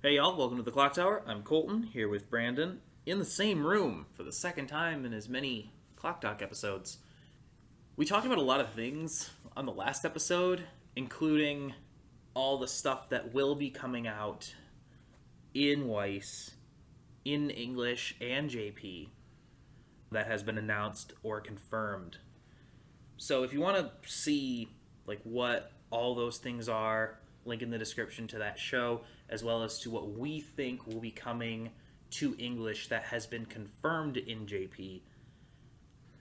Hey y'all, welcome to the Clock Tower. I'm Colton, here with Brandon, in the same room for the second time in as many Clock Talk episodes. We talked about a lot of things on the last episode, including all the stuff that will be coming out in Weiss, in English and JP, that has been announced or confirmed. So if you want to see what all those things are, link in the description to that show, as well as to what we think will be coming to English that has been confirmed in JP.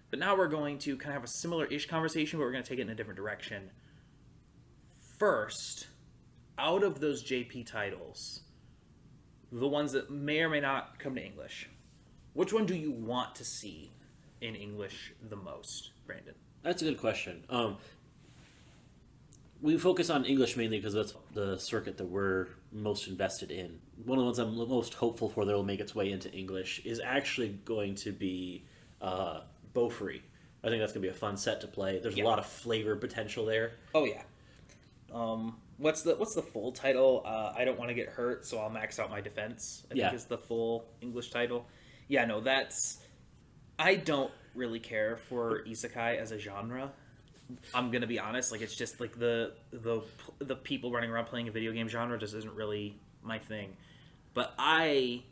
But now we're going to kind of have a similar-ish conversation, but we're going to take it in a different direction. First, out of those JP titles, the ones that may or may not come to English, which one do you want to see in English the most, Brandon? That's a good question. We focus on English mainly because that's the circuit that we're most invested in. One of the ones I'm most hopeful for that will make its way into English is actually going to be Beaufry. I think that's going to be a fun set to play. There's a lot of flavor potential there. Oh, yeah. What's the full title? I don't want to get hurt, so I'll max out my defense. I think is the full English title. Yeah, no, that's... I don't really care for isekai as a genre. I'm gonna be honest, it's just the people running around playing a video game genre just isn't really my thing. But I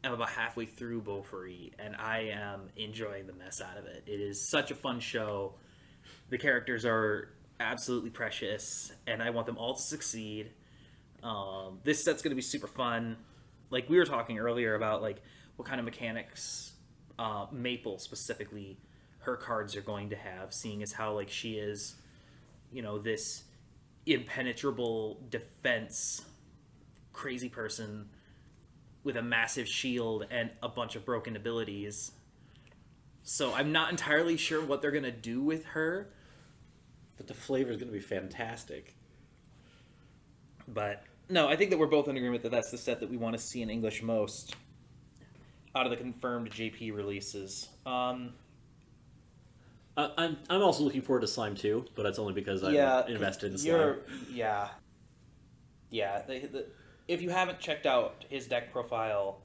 am about halfway through Beaufry, and I am enjoying the mess out of it. It is such a fun show. The characters are absolutely precious, and I want them all to succeed. This set's gonna be super fun. We were talking earlier about what kind of mechanics Maple specifically her cards are going to have, seeing as how she is, this impenetrable defense crazy person with a massive shield and a bunch of broken abilities. So I'm not entirely sure what they're gonna do with her, but the flavor is gonna be fantastic. But no, I think that we're both in agreement that that's the set that we want to see in English most out of the confirmed JP releases. I'm also looking forward to Slime 2, but that's only because I'm invested in Slime. Yeah. If you haven't checked out his deck profile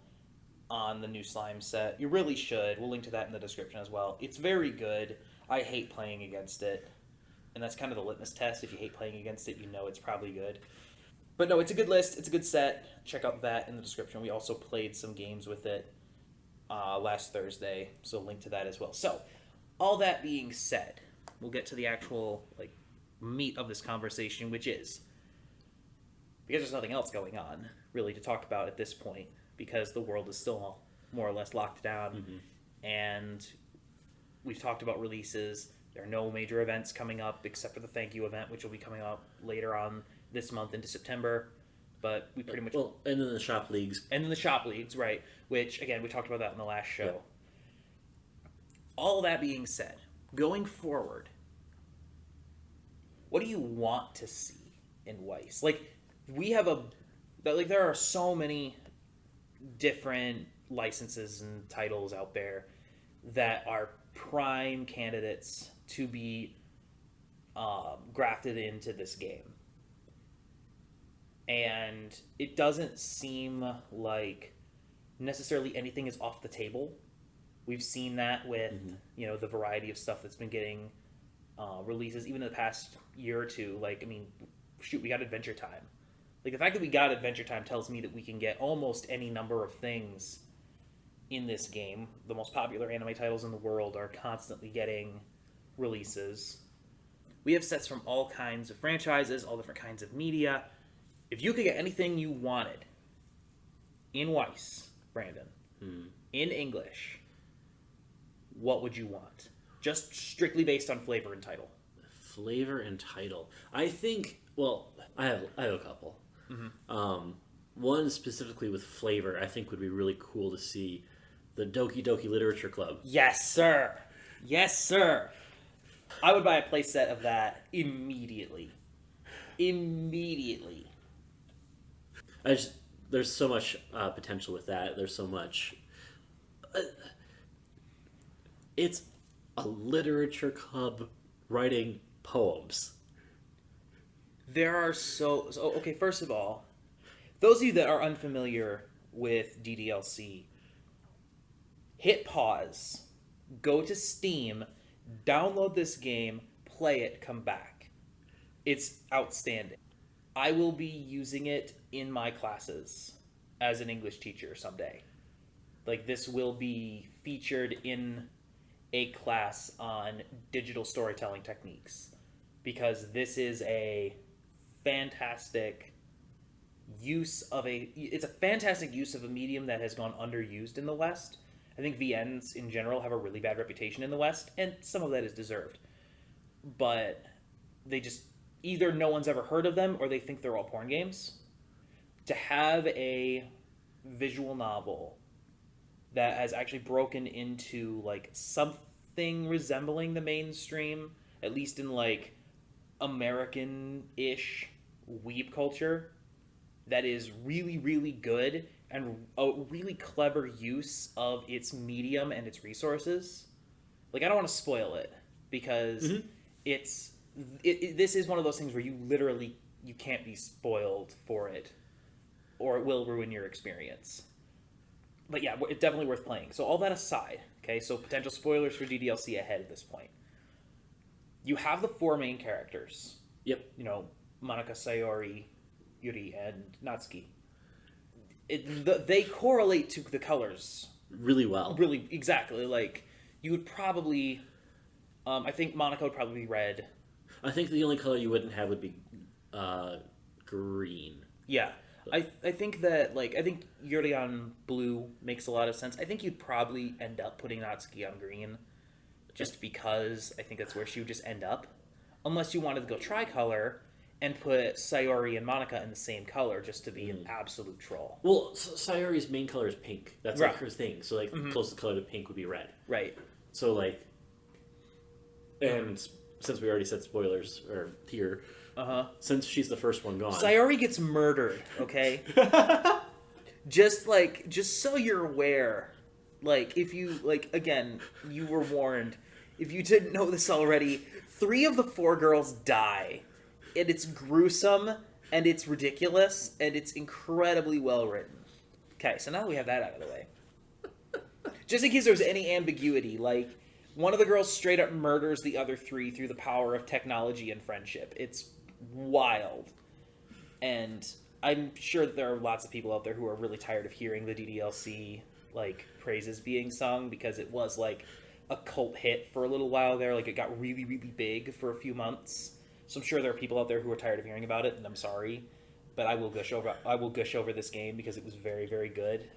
on the new Slime set, you really should. We'll link to that in the description as well. It's very good. I hate playing against it, and that's kind of the litmus test. If you hate playing against it, you know it's probably good. But no, it's a good list. It's a good set. Check out that in the description. We also played some games with it last Thursday, so link to that as well. So, all that being said, we'll get to the actual meat of this conversation, which is, because there's nothing else going on really to talk about at this point, because the world is still more or less locked down, and we've talked about releases. There are no major events coming up except for the thank you event, which will be coming up later on this month into September. But we pretty much... Well, and then the shop leagues. And then the shop leagues, right, which, again, we talked about that in the last show. Yep. All that being said, going forward, what do you want to see in Weiss? We have there are so many different licenses and titles out there that are prime candidates to be grafted into this game. And it doesn't seem like necessarily anything is off the table. We've seen that with, the variety of stuff that's been getting releases, even in the past year or two. We got Adventure Time. The fact that we got Adventure Time tells me that we can get almost any number of things in this game. The most popular anime titles in the world are constantly getting releases. We have sets from all kinds of franchises, all different kinds of media. If you could get anything you wanted in Weiss, Brandon, in English, what would you want? Just strictly based on flavor and title. Flavor and title. I think, I have a couple. One specifically with flavor I think would be really cool to see, the Doki Doki Literature Club. Yes, sir. Yes, sir. I would buy a play set of that immediately. There's so much potential with that. There's so much... it's a literature club writing poems. There are okay, first of all, those of you that are unfamiliar with DDLC, hit pause, go to Steam, download this game, play it, come back. It's outstanding. I will be using it in my classes as an English teacher someday. Like, this will be featured in a class on digital storytelling techniques, because this is a fantastic use of a medium that has gone underused in the West. I think VNs in general have a really bad reputation in the West, and some of that is deserved. But they just, either no one's ever heard of them or they think they're all porn games. To have a visual novel that has actually broken into like something resembling the mainstream, at least in like American-ish weeb culture, that is really, really good and a really clever use of its medium and its resources. Like, I don't want to spoil it, because this is one of those things where you can't be spoiled for it, or it will ruin your experience. But yeah, it's definitely worth playing. So all that aside, okay, so potential spoilers for DDLC ahead at this point. You have the 4 main characters. Yep. You know, Monika, Sayori, Yuri, and Natsuki. They correlate to the colors really well. Really, exactly. Like, you would probably... I think Monika would probably be red. I think the only color you wouldn't have would be green. Yeah. I think that, like, I think Yuri on blue makes a lot of sense. I think you'd probably end up putting Natsuki on green, just because I think that's where she would just end up. Unless you wanted to go tricolor and put Sayori and Monika in the same color, just to be an absolute troll. Well, Sayori's main color is pink. That's like her thing. So, like, the closest color to pink would be red. Right. So, like, and since we already said spoilers, or here, since she's the first one gone, Sayori gets murdered, okay? just so you're aware, like, if you, like, again, you were warned, if you didn't know this already, 3 of the 4 girls die. And it's gruesome, and it's ridiculous, and it's incredibly well written. Okay, so now that we have that out of the way, just in case there's any ambiguity, like, one of the girls straight up murders the other 3 through the power of technology and friendship. It's wild. And I'm sure that there are lots of people out there who are really tired of hearing the DDLC, like, praises being sung, because it was, like, a cult hit for a little while there. Like, it got really, really big for a few months. So I'm sure there are people out there who are tired of hearing about it, and I'm sorry, but I will gush over this game because it was very, very good.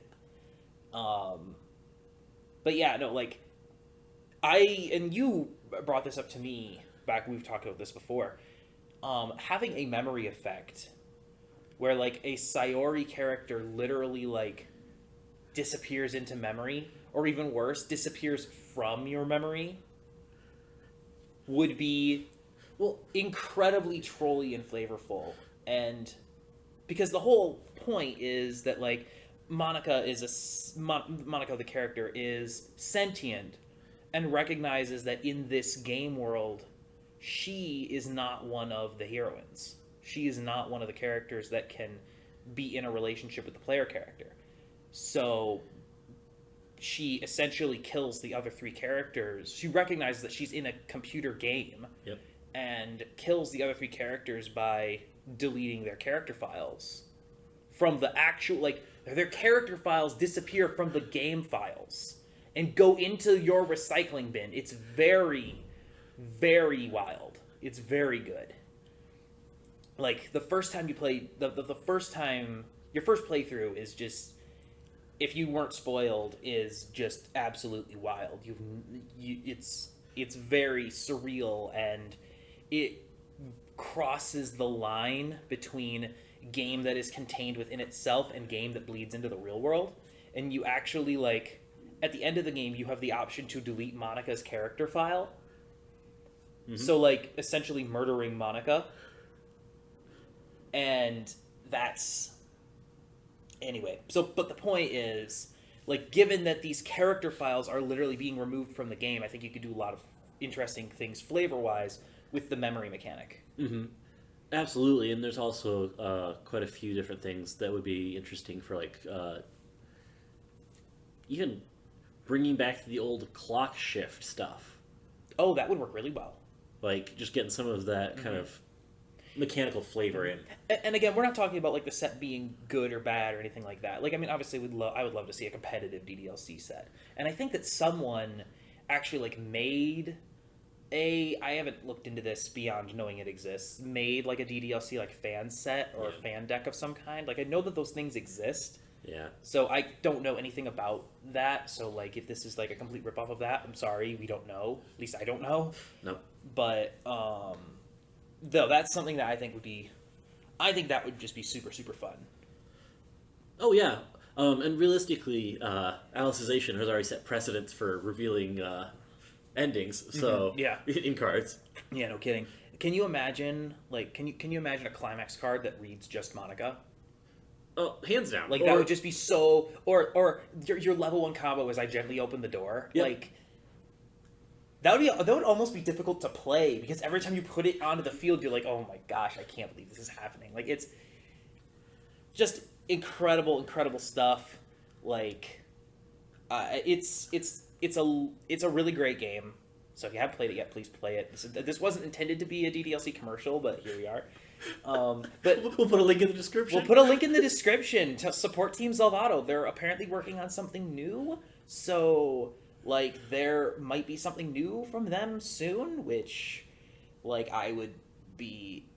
But yeah, no, like, and you brought this up to me back, we've talked about this before, having a memory effect where, like, a Sayori character literally, like, disappears into memory, or even worse, disappears from your memory, would be... well, incredibly trolly and flavorful. And because the whole point is that, like, Monika the character is sentient and recognizes that in this game world, she is not one of the heroines. She is not one of the characters that can be in a relationship with the player character. So she essentially kills the other 3 characters. She recognizes that she's in a computer game. Yep. And kills the other 3 characters by deleting their character files from the actual, like, their character files disappear from the game files and go into your recycling bin. It's very, very wild. It's very good. Like, the first time you play, your first playthrough is just, if you weren't spoiled, is just absolutely wild. It's very surreal, and it crosses the line between game that is contained within itself and game that bleeds into the real world. And you actually, like, at the end of the game, you have the option to delete Monika's character file. Mm-hmm. So, like, essentially murdering Monika. And that's... Anyway, so, but the point is, like, given that these character files are literally being removed from the game, I think you could do a lot of interesting things flavor-wise with the memory mechanic. Mm-hmm. Absolutely, and there's also quite a few different things that would be interesting for like even bringing back the old clock shift stuff. Oh, that would work really well. Like just getting some of that kind of mechanical flavor in. And again, we're not talking about like the set being good or bad or anything like that. Like, I mean, obviously, I would love to see a competitive DDLC set, and I think that someone actually like made I haven't looked into this beyond knowing it exists. Made like a DDLC like fan set or a fan deck of some kind. Like, I know that those things exist. Yeah. So I don't know anything about that. So like, if this is like a complete ripoff of that, I'm sorry, we don't know. At least I don't know. No. But though that's something that I think that would just be super super fun. Oh yeah. And realistically, Alicization has already set precedents for revealing endings. So Yeah. in cards. Yeah, no kidding. Can you imagine can you imagine a climax card that reads just Monica? Oh, hands down. Like, that would just be so... Or your level 1 combo as I gently open the door. Yep. Like, that would almost be difficult to play, because every time you put it onto the field, you're like, oh my gosh, I can't believe this is happening. Like, it's just incredible, incredible stuff. Like, it's a really great game. So if you haven't played it yet, please play it. This wasn't intended to be a DDLC commercial, but here we are. But we'll put a link in the description. We'll put a link in the description to support Team Zelvato. They're apparently working on something new, so like there might be something new from them soon, which like I would be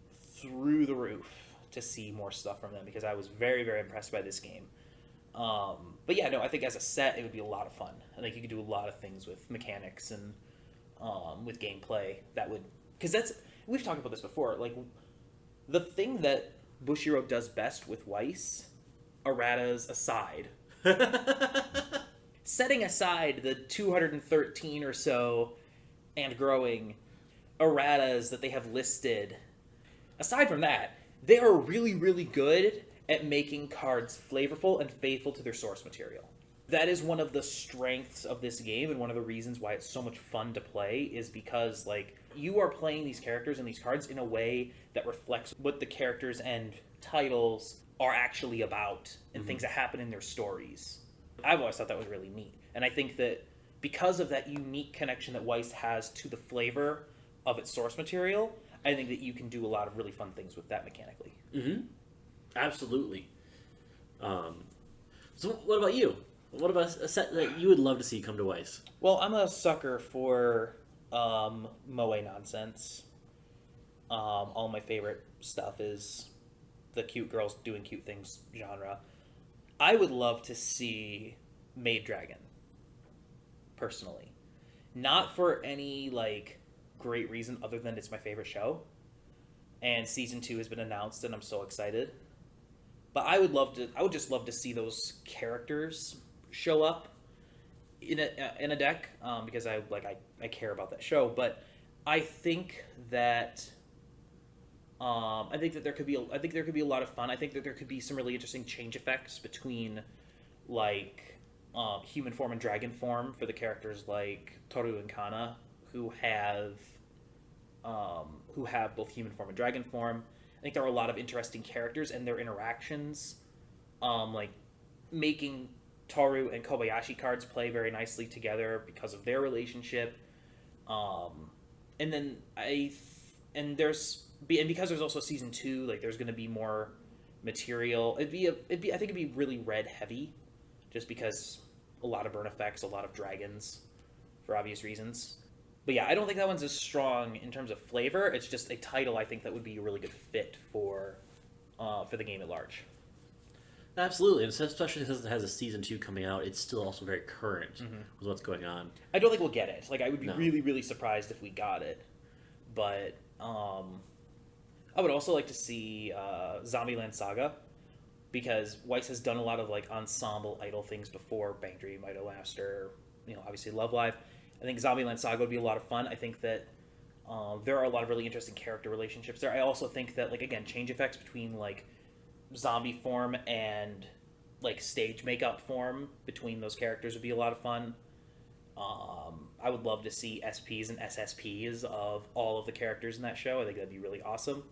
through the roof to see more stuff from them, because I was very very impressed by this game. But yeah, no, I think as a set it would be a lot of fun. I think you could do a lot of things with mechanics and with gameplay that would, because we've talked about this before, like. The thing that Bushiroad does best with Weiss, erratas aside, setting aside the 213 or so and growing erratas that they have listed, aside from that, they are really, really good at making cards flavorful and faithful to their source material. That is one of the strengths of this game, and one of the reasons why it's so much fun to play is because, like, you are playing these characters and these cards in a way that reflects what the characters and titles are actually about and things that happen in their stories. I've always thought that was really neat. And I think that because of that unique connection that Weiss has to the flavor of its source material, I think that you can do a lot of really fun things with that mechanically. Mm-hmm. Absolutely. So what about you? What about a set that you would love to see come to Weiss? Well, I'm a sucker for moe nonsense. All my favorite stuff is the cute girls doing cute things genre. I would love to see Maid Dragon, personally. Not for any, like, great reason other than it's my favorite show. And season 2 has been announced and I'm so excited. But I would just love to see those characters show up in a deck, because I care about that show. But I think that there could be a lot of fun. I think that there could be some really interesting change effects between like human form and dragon form for the characters like Toru and Kana, who have both human form and dragon form. I think there are a lot of interesting characters and their interactions, like making Toru and Kobayashi cards play very nicely together because of their relationship. And then because there's also season 2, like there's going to be more material. I think it'd be really red heavy, just because a lot of burn effects, a lot of dragons, for obvious reasons. But yeah, I don't think that one's as strong in terms of flavor. It's just a title I think that would be a really good fit for the game at large. Absolutely, and especially since it has a season 2 coming out, it's still also very current with what's going on. I don't think we'll get it. Like, I would be really, really surprised if we got it. But I would also like to see Zombieland Saga, because Weiss has done a lot of like ensemble idol things before. Bang Dream, Idolmaster, obviously Love Live. I think Zombieland Saga would be a lot of fun. I think that there are a lot of really interesting character relationships there. I also think that, like, again, change effects between like zombie form and like stage makeup form between those characters would be a lot of fun. I would love to see SPs and SSPs of all of the characters in that show. I think that'd be really awesome.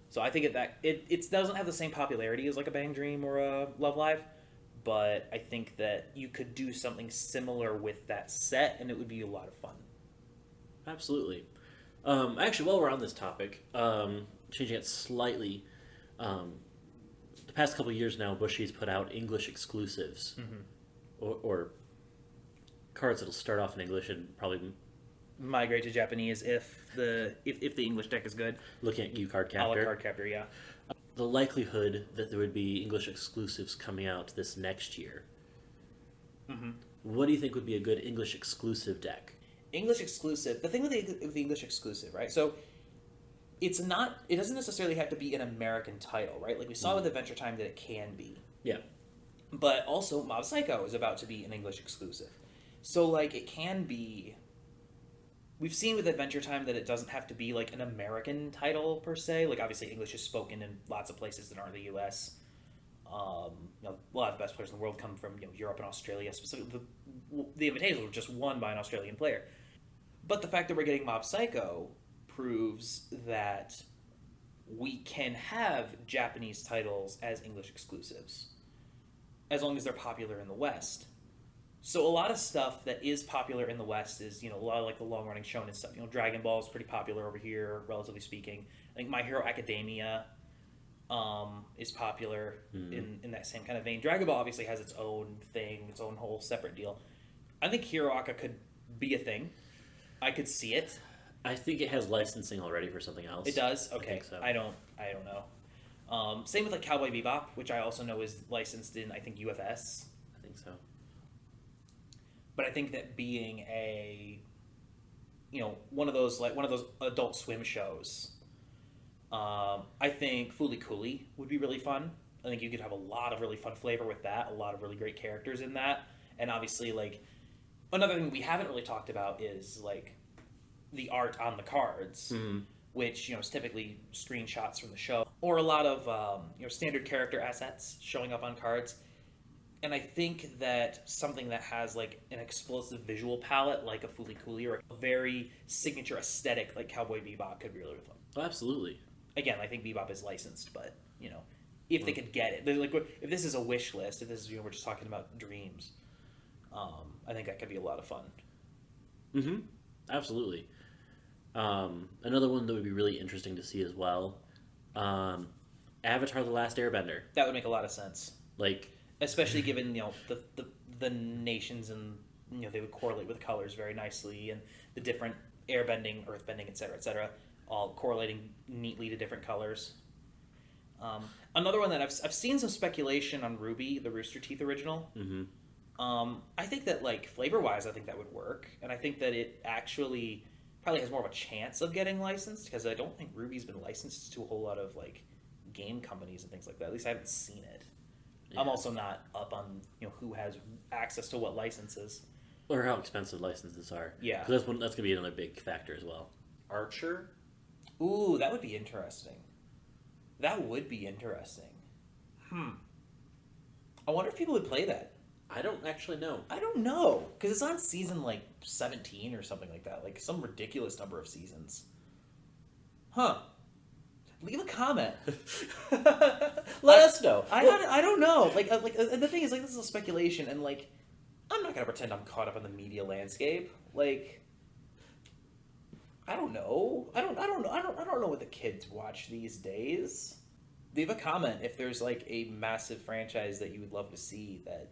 So I think it doesn't have the same popularity as like a Bang Dream or a Love Live, but I think that you could do something similar with that set, and it would be a lot of fun. Absolutely. Actually, while we're on this topic, changing it slightly, the past couple of years now, Bushy's put out English exclusives, or cards that'll start off in English and probably migrate to Japanese if the English deck is good. Looking at you, Card A la Captor. Card Captor, yeah. The likelihood that there would be English exclusives coming out this next year. What do you think would be a good English exclusive deck? English exclusive. The thing with the English exclusive, right? So it doesn't necessarily have to be an American title, right? Like we saw with Adventure Time that it can be. Yeah. But also Mob Psycho is about to be an English exclusive. So like it can be. We've seen with Adventure Time that it doesn't have to be like an American title per se. Like obviously English is spoken in lots of places that aren't the U.S. A lot of the best players in the world come from Europe and Australia. Specifically, the Invitational were just won by an Australian player. But the fact that we're getting Mob Psycho proves that we can have Japanese titles as English exclusives, as long as they're popular in the West. So a lot of stuff that is popular in the West is, a lot of like the long-running shonen stuff. Dragon Ball is pretty popular over here, relatively speaking. I think My Hero Academia is popular in that same kind of vein. Dragon Ball obviously has its own thing, its own whole separate deal. I think Hiroaka could be a thing. I could see it. I think it has licensing already for something else. It does? Okay. I think so. I don't know. Same with like Cowboy Bebop, which I also know is licensed in, I think, UFS. I think so. But I think that being a, one of those Adult Swim shows, I think Fooly Cooly would be really fun. I think you could have a lot of really fun flavor with that, a lot of really great characters in that, and obviously like another thing we haven't really talked about is like the art on the cards, which is typically screenshots from the show, or a lot of standard character assets showing up on cards. And I think that something that has like an explosive visual palette like a Fooly Cooly or a very signature aesthetic like Cowboy Bebop could be really fun. Oh, absolutely. Again, I think Bebop is licensed, but if they could get it, like if this is a wish list, if this is we're just talking about dreams, I think that could be a lot of fun. Absolutely. Another one that would be really interesting to see as well, Avatar: The Last Airbender. That would make a lot of sense. Like, especially given the nations and they would correlate with colors very nicely, and the different airbending, earthbending, etc., all correlating neatly to different colors. Another one that I've seen some speculation on Ruby, the Rooster Teeth original. I think that like flavor wise, I think that would work, and I think that it actually probably has more of a chance of getting licensed because I don't think Ruby's been licensed to a whole lot of like game companies and things like that. At least I haven't seen it. Yeah. I'm also not up on who has access to what licenses or how expensive licenses are. Yeah, because that's gonna be another big factor as well. Archer. Ooh, that would be interesting. That would be interesting. I wonder if people would play that. I don't actually know. I don't know because it's on season like 17 or something like that, like some ridiculous number of seasons. Leave a comment. Let us know. I don't know. Like the thing is, like, this is a speculation, and like, I'm not gonna pretend I'm caught up in the media landscape. Like, I don't know. I don't know what the kids watch these days. Leave a comment if there's like a massive franchise that you would love to see that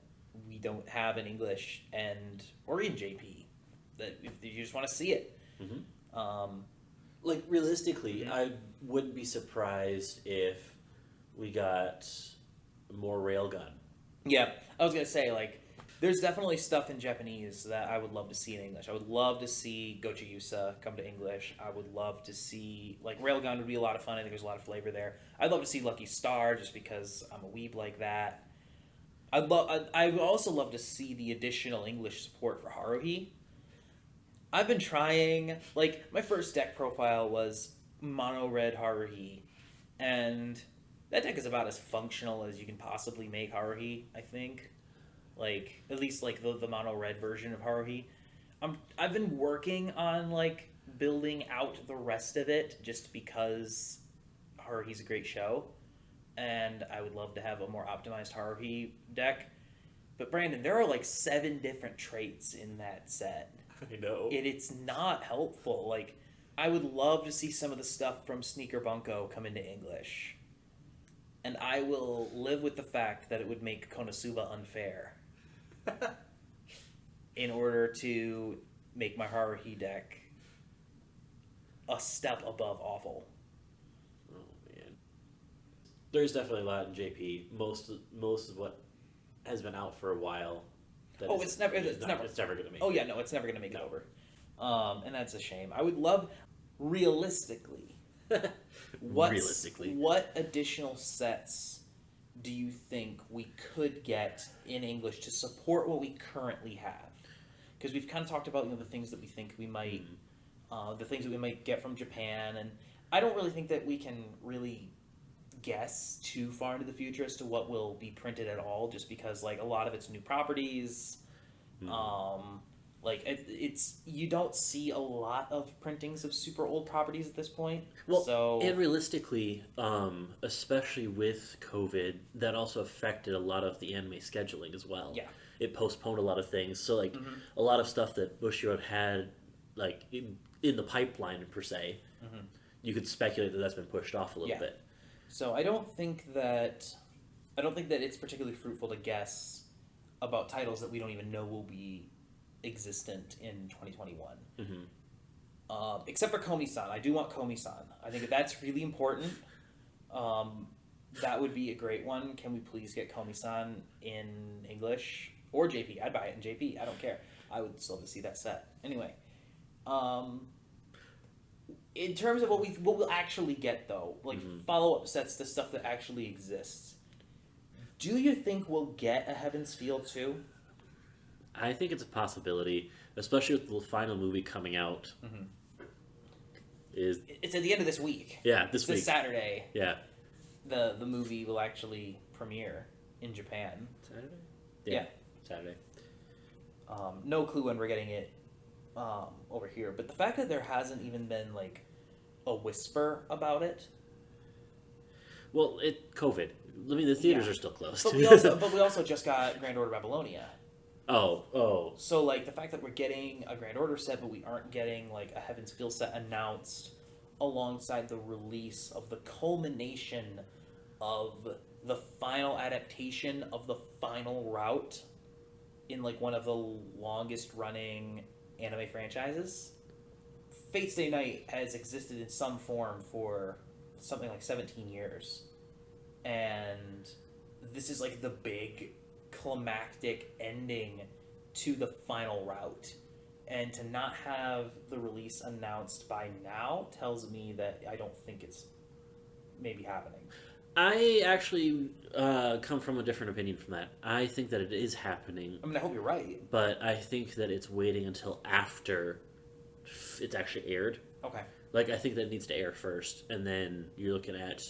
we don't have in English or in JP. That if you just want to see it. Like, realistically, I wouldn't be surprised if we got more Railgun. Yeah, I was going to say, like, there's definitely stuff in Japanese that I would love to see in English. I would love to see Gocha Yusa come to English. I would love to see, like, Railgun would be a lot of fun. I think there's a lot of flavor there. I'd love to see Lucky Star just because I'm a weeb like that. I would also love to see the additional English support for Haruhi. I've been trying, like, my first deck profile was mono red Haruhi, and that deck is about as functional as you can possibly make Haruhi, I think. Like, at least, like, the mono red version of Haruhi. I've been working on, like, building out the rest of it just because Haruhi's a great show, and I would love to have a more optimized Haruhi deck. But Brandon, there are like 7 different traits in that set. I know. It's not helpful. Like, I would love to see some of the stuff from Sneaker Bunko come into English. And I will live with the fact that it would make Konosuba unfair in order to make my Haruhi deck a step above awful. Oh, man. There's definitely a lot in JP. Most of what has been out for a while. It's never going to make. Oh yeah, no, it's never going to make it over. And that's a shame. I would love, realistically, what additional sets do you think we could get in English to support what we currently have? Because we've kind of talked about the things that we think we might, the things that we might get from Japan, and I don't really think that we can really guess too far into the future as to what will be printed at all, just because like a lot of it's new properties. Like it's you don't see a lot of printings of super old properties at this point. And realistically, especially with COVID, that also affected a lot of the anime scheduling as well. Yeah, it postponed a lot of things. So like a lot of stuff that Bushiroad had like in the pipeline per se, you could speculate that that's been pushed off a little bit. So I don't think that it's particularly fruitful to guess about titles that we don't even know will be existent in 2021. Except for Komi-san. I do want Komi-san. I think that's really important. That would be a great one. Can we please get Komi-san in English or JP? I'd buy it in JP. I don't care. I would still love to see that set. Anyway, in terms of what we'll actually get though, like follow-up sets to stuff that actually exists, do you think we'll get a Heaven's Feel 2? I think it's a possibility, especially with the final movie coming out. It's at the end of this week. Yeah, this week. This Saturday. Yeah. The movie will actually premiere in Japan. Saturday? Yeah. Saturday. No clue when we're getting it over here, but the fact that there hasn't even been like a whisper about it. Well, COVID. I mean, the theaters are still closed. But we also just got Grand Order Babylonia. Oh. So like the fact that we're getting a Grand Order set, but we aren't getting like a Heaven's Feel set announced alongside the release of the culmination of the final adaptation of the final route in like one of the longest running anime franchises. Fate Stay Night has existed in some form for something like 17 years. And this is like the big climactic ending to the final route. And to not have the release announced by now tells me that I don't think it's maybe happening. I actually come from a different opinion from that. I think that it is happening. I mean, I hope you're right. But I think that it's waiting until after it's actually aired. Okay. Like, I think that it needs to air first, and then you're looking at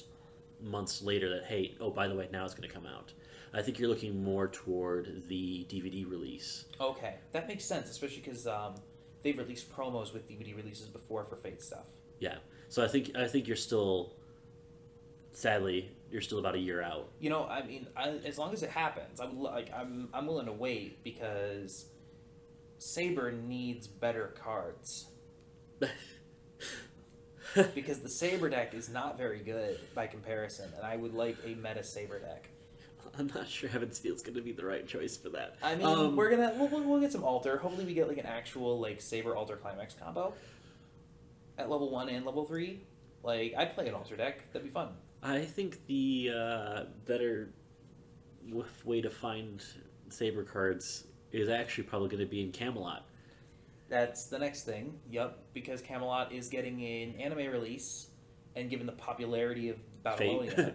months later that, hey, oh, by the way, now it's going to come out. I think you're looking more toward the DVD release. Okay, that makes sense, especially because they've released promos with DVD releases before for Fate stuff. Yeah, so I think you're still, sadly, you're still about a year out. You know, I mean, as long as it happens, I'm willing to wait because Saber needs better cards. Because the Saber deck is not very good by comparison, and I would like a meta Saber deck. I'm not sure Heaven's Field's going to be the right choice for that. I mean, we'll get some Alter. Hopefully we get like an actual like Saber Alter Climax combo at level 1 and level 3. Like, I'd play an Alter deck. That'd be fun. I think the better way to find Saber cards is actually probably going to be in Camelot. That's the next thing. Yep, because Camelot is getting an anime release, and given the popularity of Babylonia,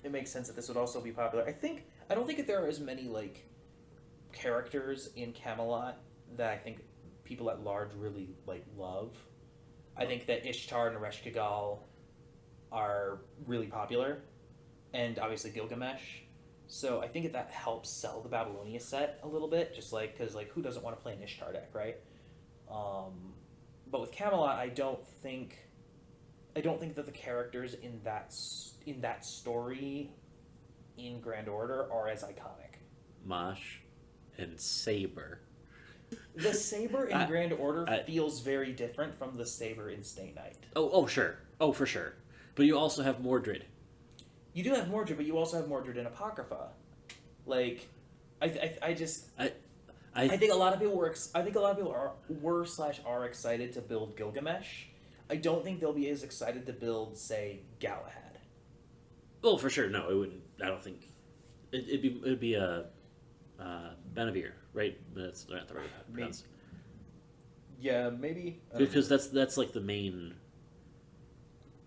it makes sense that this would also be popular. I don't think that there are as many like characters in Camelot that I think people at large really like love. I think that Ishtar and Naresh Kigal are really popular, and obviously Gilgamesh. So I think that helps sell the Babylonia set a little bit, just like because like who doesn't want to play an Ishtar deck, right? But with Camelot, I don't think I don't think that the characters in that story in Grand Order are as iconic. Mosh and Saber. The Saber in Grand Order feels very different from the Saber in Stay Night. Oh, sure. Oh, for sure. But you also have Mordred. You do have Mordred, but you also have Mordred in Apocrypha. Like, I think a lot of people were are excited to build Gilgamesh. I don't think they'll be as excited to build, say, Galahad. Well, for sure, no, it wouldn't. I don't think it'd be a Benavir, right? That's not the right pronounce. Yeah, maybe because that's like the main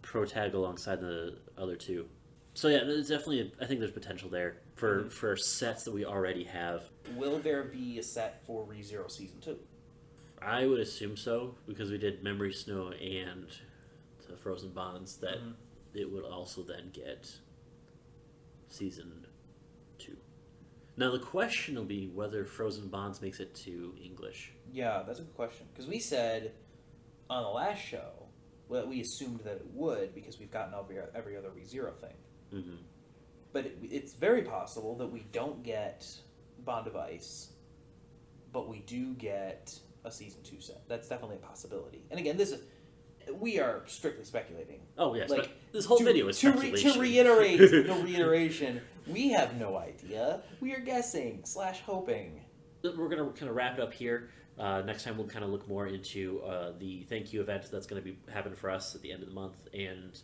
protag alongside the other two. So yeah, it's definitely. I think there's potential there for sets that we already have. Will there be a set for ReZero Season 2? I would assume so, because we did Memory Snow and the Frozen Bonds, that it would also then get Season 2. Now the question will be whether Frozen Bonds makes it to English. Yeah, that's a good question. Because we said on the last show that we assumed that it would, because we've gotten every other ReZero thing. Mm-hmm. But it's very possible that we don't get Bond of Ice, but we do get a Season 2 set. That's definitely a possibility. And again, we are strictly speculating. Oh, yes. Like, this whole video is speculation. To reiterate the reiteration, we have no idea. We are guessing / hoping. We're going to kind of wrap it up here. Next time we'll kind of look more into the thank you event that's going to be happening for us at the end of the month, and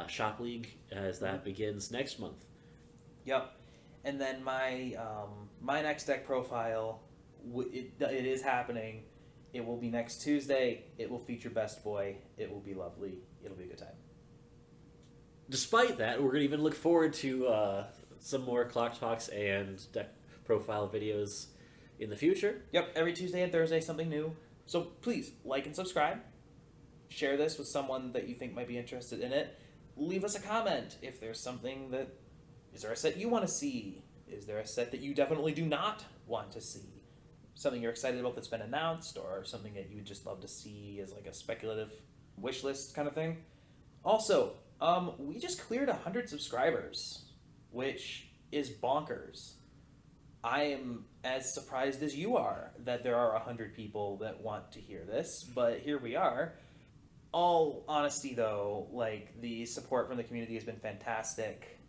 Shop League as that begins next month. Yep. And then my next deck profile, it is happening. It will be next Tuesday. It will feature Best Boy. It will be lovely. It'll be a good time. Despite that, we're going to even look forward to some more Clock Talks and deck profile videos in the future. Yep, every Tuesday and Thursday, something new. So please, like and subscribe. Share this with someone that you think might be interested in it. Leave us a comment if there's something that... Is there a set you want to see? Is there a set that you definitely do not want to see? Something you're excited about that's been announced, or something that you would just love to see as like a speculative wish list kind of thing? Also, we just cleared 100 subscribers, which is bonkers. I am as surprised as you are that there are 100 people that want to hear this, but here we are. All honesty, though, like, the support from the community has been fantastic.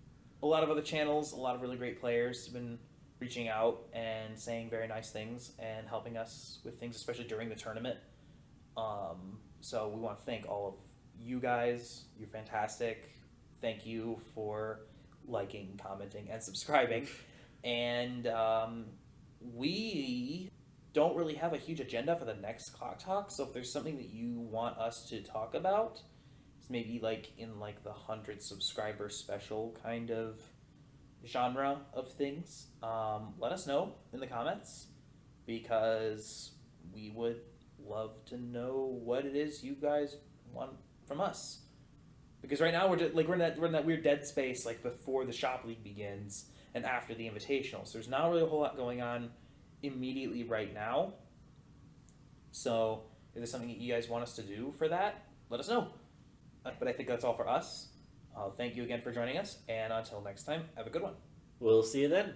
A lot of other channels, a lot of really great players have been reaching out and saying very nice things and helping us with things, especially during the tournament. So we want to thank all of you guys. You're fantastic. Thank you for liking, commenting, and subscribing. And we don't really have a huge agenda for the next Clock Talk, so if there's something that you want us to talk about, it's maybe like in like the 100 subscriber special kind of genre of things, let us know in the comments, because we would love to know what it is you guys want from us. Because right now we're in that weird dead space, like before the Shop League begins and after the Invitational. So there's not really a whole lot going on immediately right now. So if there's something that you guys want us to do for that, let us know. But I think that's all for us. Thank you again for joining us, and until next time, have a good one. We'll see you then.